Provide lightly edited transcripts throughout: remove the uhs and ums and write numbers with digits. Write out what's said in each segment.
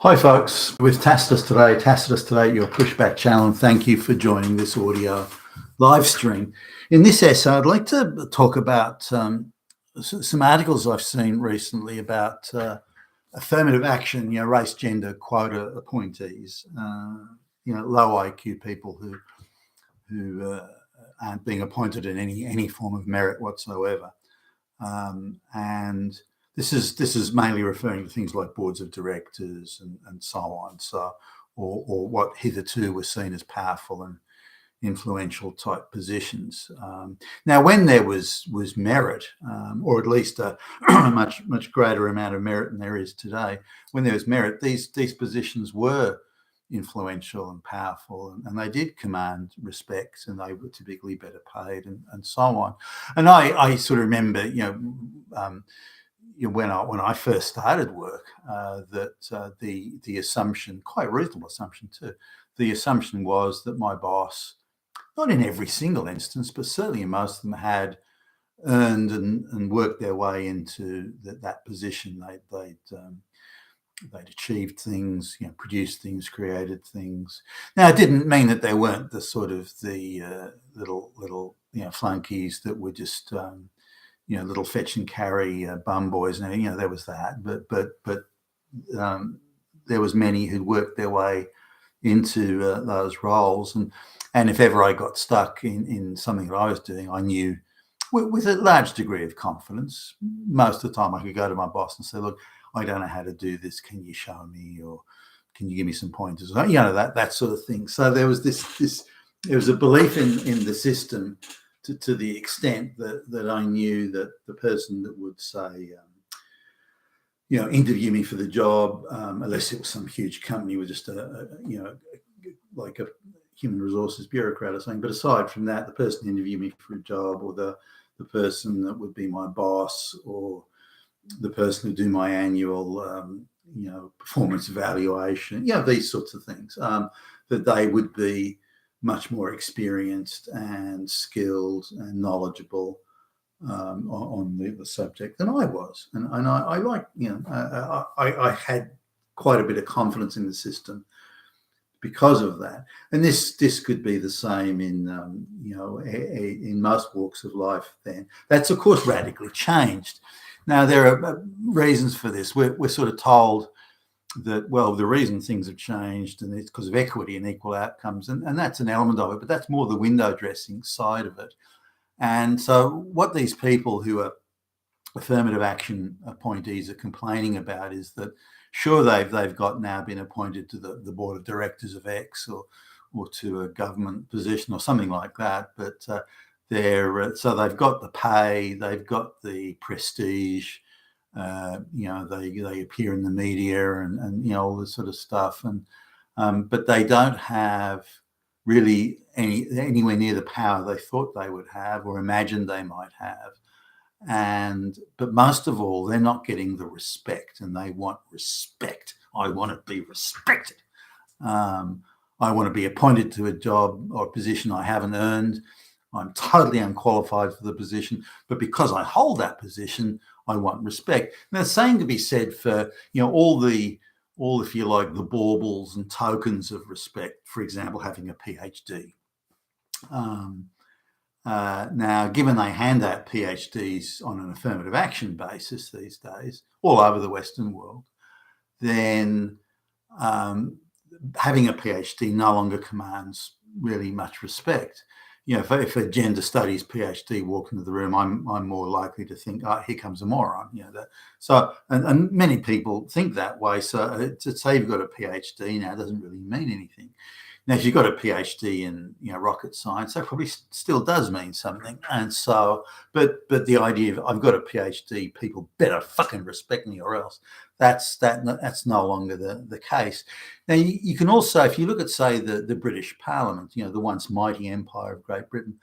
Hi folks, with Tacitus today, your pushback channel, and thank you for joining this audio live stream. In this essay, I'd like to talk about some articles I've seen recently about affirmative action, race, gender, quota appointees, low IQ people who aren't being appointed in any form of merit whatsoever. And this is mainly referring to things like boards of directors and so on. So, or what hitherto were seen as powerful and influential type positions. Now, when there was merit, or at least a much greater amount of merit than there is today, when there was merit, these positions were influential and powerful, and they did command respect, and they were typically better paid, and so on. And I sort of remember, when I first started work, that the assumption, quite reasonable assumption too, the assumption was that my boss, not in every single instance, but certainly in most of them, had earned and worked their way into that position. They'd achieved things, produced things, created things. Now, it didn't mean that they weren't the sort of the little flunkies that were just little fetch and carry bum boys, and there was that. But there was many who'd worked their way into those roles, and if ever I got stuck in something that I was doing, I knew with a large degree of confidence, most of the time I could go to my boss and say, look, I don't know how to do this. Can you show me, or can you give me some pointers? That sort of thing. So there was there was a belief in the system to the extent that I knew that the person that would say, interview me for the job, unless it was some huge company with just like a human resources bureaucrat or something. But aside from that, the person who interviewed me for a job, or the person that would be my boss, or the person who do my annual, performance evaluation, these sorts of things, that they would be much more experienced and skilled and knowledgeable on the subject than I was. And I like, I had quite a bit of confidence in the system because of that. And this could be the same in most walks of life then. That's, of course, radically changed. Now, there are reasons for this. We're sort of told that, well, the reason things have changed and it's because of equity and equal outcomes, and that's an element of it, but that's more the window dressing side of it. And so what these people who are affirmative action appointees are complaining about is that, sure, they've got now been appointed to the board of directors of X, or to a government position or something like that, but so they've got the pay, they've got the prestige, they appear in the media and all this sort of stuff, but they don't have really anywhere near the power they thought they would have or imagined they might have. But most of all, they're not getting the respect, and they want respect. I want to be respected. I want to be appointed to a job or a position I haven't earned. I'm totally unqualified for the position, but because I hold that position, I want respect. And there's something to be said for, all, if you like, the baubles and tokens of respect. For example, having a PhD. Now, given they hand out PhDs on an affirmative action basis these days, all over the Western world, then having a PhD no longer commands really much respect. If a gender studies PhD walked into the room, I'm more likely to think, oh, here comes a moron. So many people think that way. So to say you've got a PhD now doesn't really mean anything. Now, if you've got a PhD in rocket science, that probably still does mean something. And so, but the idea of I've got a PhD, people better fucking respect me or else, that's no longer the case. Now, you can also, if you look at, say, the British Parliament, the once mighty empire of Great Britain,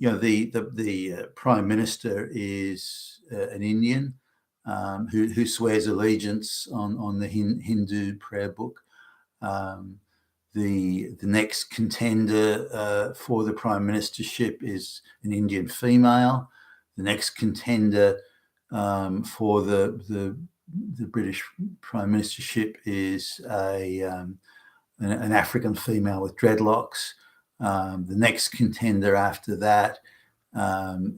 the Prime Minister is an Indian who swears allegiance on the Hindu prayer book. The next contender for the prime ministership is an Indian female. The next contender for the the British Prime Ministership is an African female with dreadlocks. The next contender after that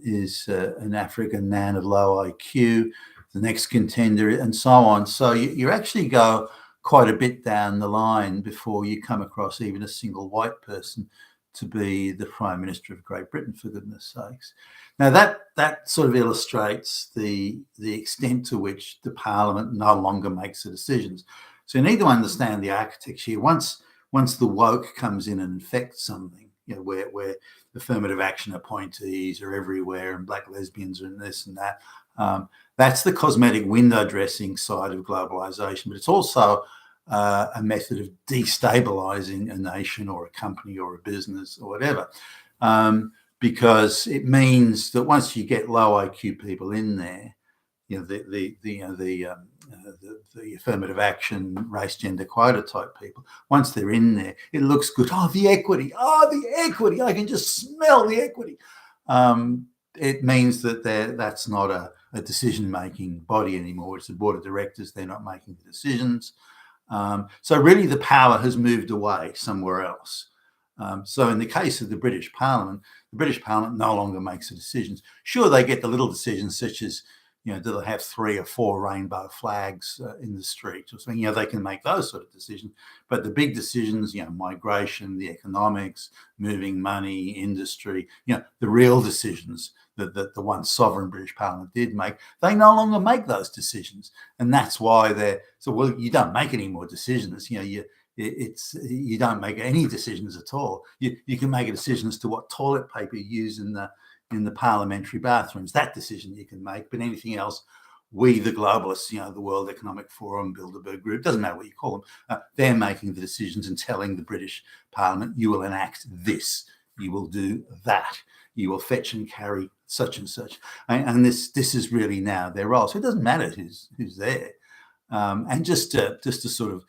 is an African man of low IQ. The next contender, and so on. So you actually go quite a bit down the line before you come across even a single white person to be the Prime Minister of Great Britain, for goodness sakes. Now that sort of illustrates the extent to which the Parliament no longer makes the decisions. So you need to understand the architecture here. Once the woke comes in and infects something, where affirmative action appointees are everywhere and black lesbians are in this and that, that's the cosmetic window dressing side of globalization. But it's also a method of destabilizing a nation or a company or a business or whatever. Because it means that once you get low IQ people in there, the affirmative action, race, gender, quota type people, once they're in there, it looks good. Oh, the equity. I can just smell the equity. It means that that's not a decision-making body anymore. It's a board of directors. They're not making the decisions. So really the power has moved away somewhere else. So in the case of the British Parliament no longer makes the decisions. Sure, they get the little decisions such as, do they have 3 or 4 rainbow flags in the street or something? They can make those sort of decisions. But the big decisions, migration, the economics, moving money, industry, the real decisions that the once sovereign British Parliament did make, they no longer make those decisions. And that's why you don't make any more decisions. You don't make any decisions at all. You can make a decision as to what toilet paper you use in the parliamentary bathrooms. That decision you can make, but anything else, we, the globalists, the World Economic Forum, Bilderberg Group, doesn't matter what you call them, they're making the decisions and telling the British Parliament, you will enact this, you will do that, you will fetch and carry such and such. And this is really now their role. So it doesn't matter who's there. And just to sort of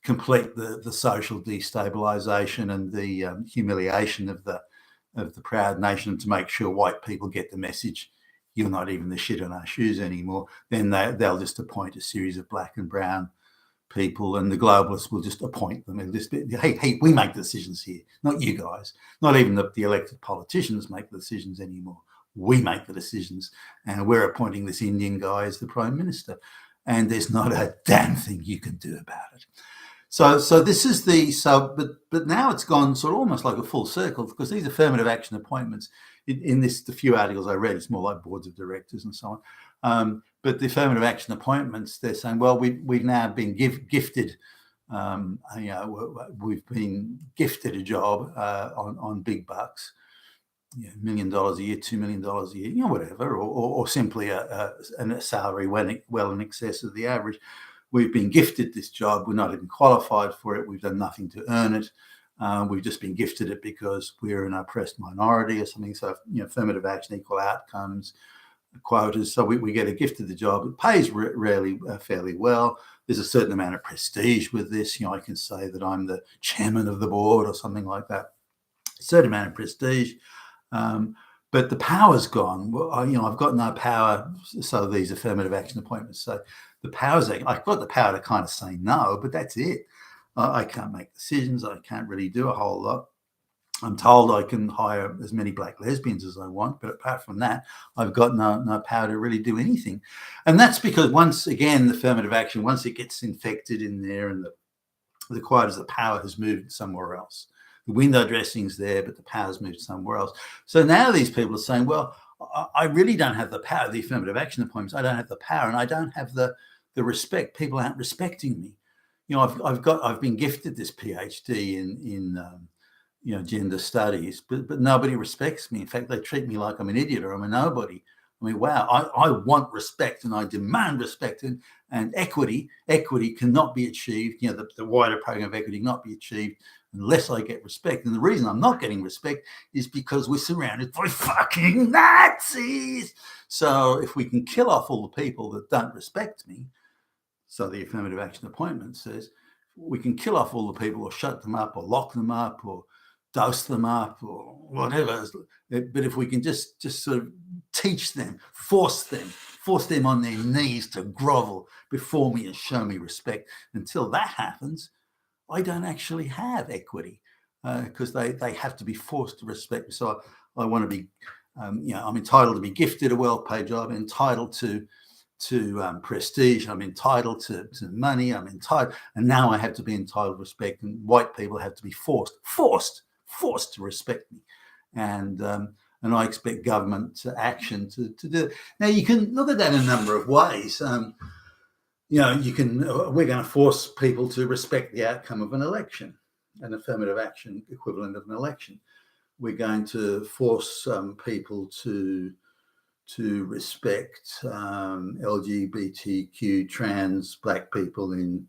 complete the social destabilization and the humiliation of the proud nation, to make sure white people get the message, you're not even the shit on our shoes anymore, then they'll just appoint a series of black and brown people, and the globalists will just appoint them. And just, hey, we make the decisions here, not you guys. Not even the elected politicians make the decisions anymore. We make the decisions, and we're appointing this Indian guy as the Prime Minister, and there's not a damn thing you can do about it. So this is but now it's gone sort of almost like a full circle, because these affirmative action appointments in the few articles I read, it's more like boards of directors and so on. But the affirmative action appointments, they're saying, well, we've now been gifted, we've been gifted a job on big bucks, $1 million a year, $2 million a year, whatever, or simply a salary well in excess of the average. We've been gifted this job. We're not even qualified for it. We've done nothing to earn it. We've just been gifted it because we're an oppressed minority or something. So, affirmative action, equal outcomes, quotas. So we get a gift of the job. It pays fairly well. There's a certain amount of prestige with this. I can say that I'm the chairman of the board or something like that. A certain amount of prestige. But the power's gone. Well, I've got no power. So these affirmative action appointments. So the power's, I've got the power to kind of say no, but that's it. I can't make decisions. I can't really do a whole lot. I'm told I can hire as many black lesbians as I want, but apart from that, I've got no power to really do anything. And that's because, once again, the affirmative action, once it gets infected in there and the quotas, the power has moved somewhere else. The window dressing's there, but the power's moved somewhere else. So now these people are saying, well, I really don't have the power, the affirmative action appointments. I don't have the power, and I don't have the respect. People aren't respecting me. I've been gifted this PhD in gender studies, but nobody respects me. In fact, they treat me like I'm an idiot or I'm a nobody. I mean, wow, I want respect, and I demand respect, and equity cannot be achieved. The wider program of equity cannot be achieved unless I get respect. And the reason I'm not getting respect is because we're surrounded by fucking Nazis. So if we can kill off all the people that don't respect me, so the affirmative action appointment says, we can kill off all the people or shut them up or lock them up or dose them up or whatever. But if we can just sort of teach them, force them on their knees to grovel before me and show me respect, until that happens, I don't actually have equity, because they have to be forced to respect me. So I want to be, I'm entitled to be gifted a well-paid job, I'm entitled to prestige, I'm entitled to money, I'm entitled, and now I have to be entitled to respect, and white people have to be forced to respect me. And I expect government action to do it. Now, you can look at that in a number of ways. We're going to force people to respect the outcome of an election, an affirmative action equivalent of an election. We're going to force people to respect LGBTQ, trans, black people in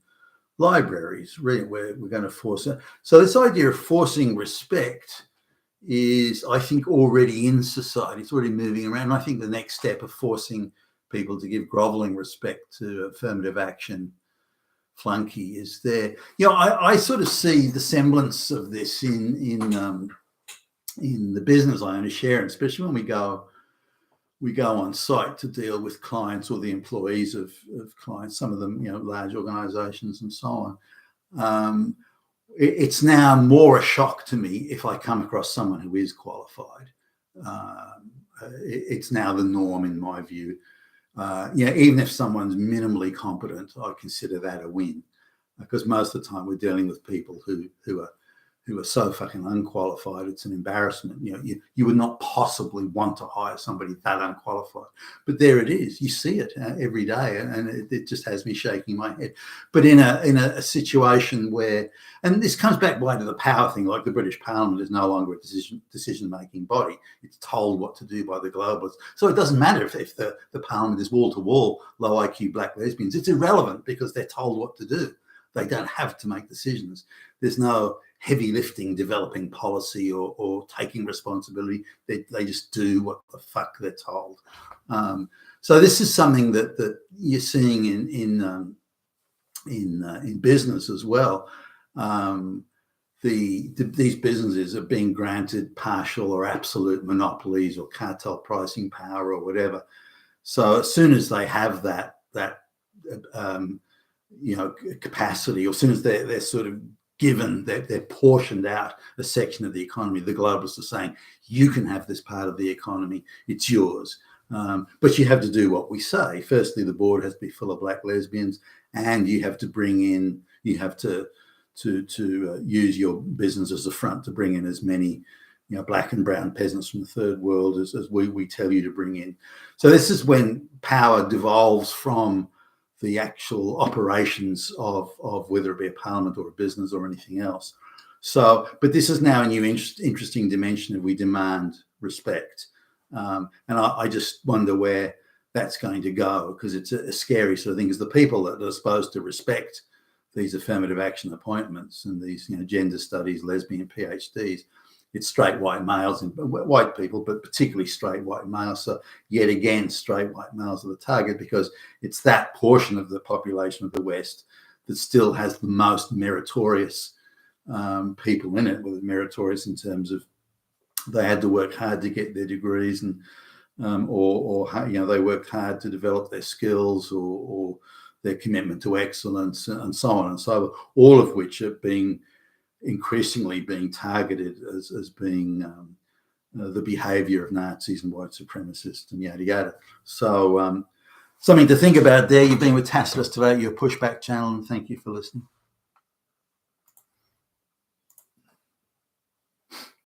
libraries. We're going to force it. So this idea of forcing respect is, I think, already in society. It's already moving around. I think the next step of forcing people to give grovelling respect to affirmative action flunky is there. I sort of see the semblance of this in the business I own a share in, especially when we go on site to deal with clients or the employees of clients, some of them, large organizations and so on. It's now more a shock to me if I come across someone who is qualified. It's now the norm in my view. Even if someone's minimally competent, I consider that a win, because most of the time we're dealing with people who are so fucking unqualified. It's an embarrassment. You would not possibly want to hire somebody that unqualified, but there it is. You see it every day, and it just has me shaking my head. But in a situation where, and this comes back right to the power thing, like the British Parliament is no longer a decision-making body. It's told what to do by the globalists. So it doesn't matter if the Parliament is wall-to-wall low IQ black lesbians. It's irrelevant because they're told what to do. They don't have to make decisions. There's no heavy lifting, developing policy or taking responsibility. They just do what the fuck they're told. So this is something that you're seeing in business as well. These businesses are being granted partial or absolute monopolies or cartel pricing power or whatever. So as soon as they have that capacity, or as soon as they're sort of given that they're portioned out a section of the economy, the globalists are saying, you can have this part of the economy, it's yours. But you have to do what we say. Firstly, the board has to be full of black lesbians, and you have to use your business as a front to bring in as many black and brown peasants from the third world as we tell you to bring in. So this is when power devolves from the actual operations of whether it be a parliament or a business or anything else. So, but this is now a new interesting dimension if we demand respect. And I just wonder where that's going to go, because it's a scary sort of thing, because the people that are supposed to respect these affirmative action appointments and these gender studies, lesbian PhDs, it's straight white males and white people, but particularly straight white males. So yet again, straight white males are the target, because it's that portion of the population of the West that still has the most meritorious people in it. Well, meritorious in terms of they had to work hard to get their degrees, and or they worked hard to develop their skills or their commitment to excellence and so on and so on, all of which are increasingly being targeted as being the behavior of Nazis and white supremacists and yada yada. So something to think about there. You've been with Tacitus today, your pushback channel, and thank you for listening.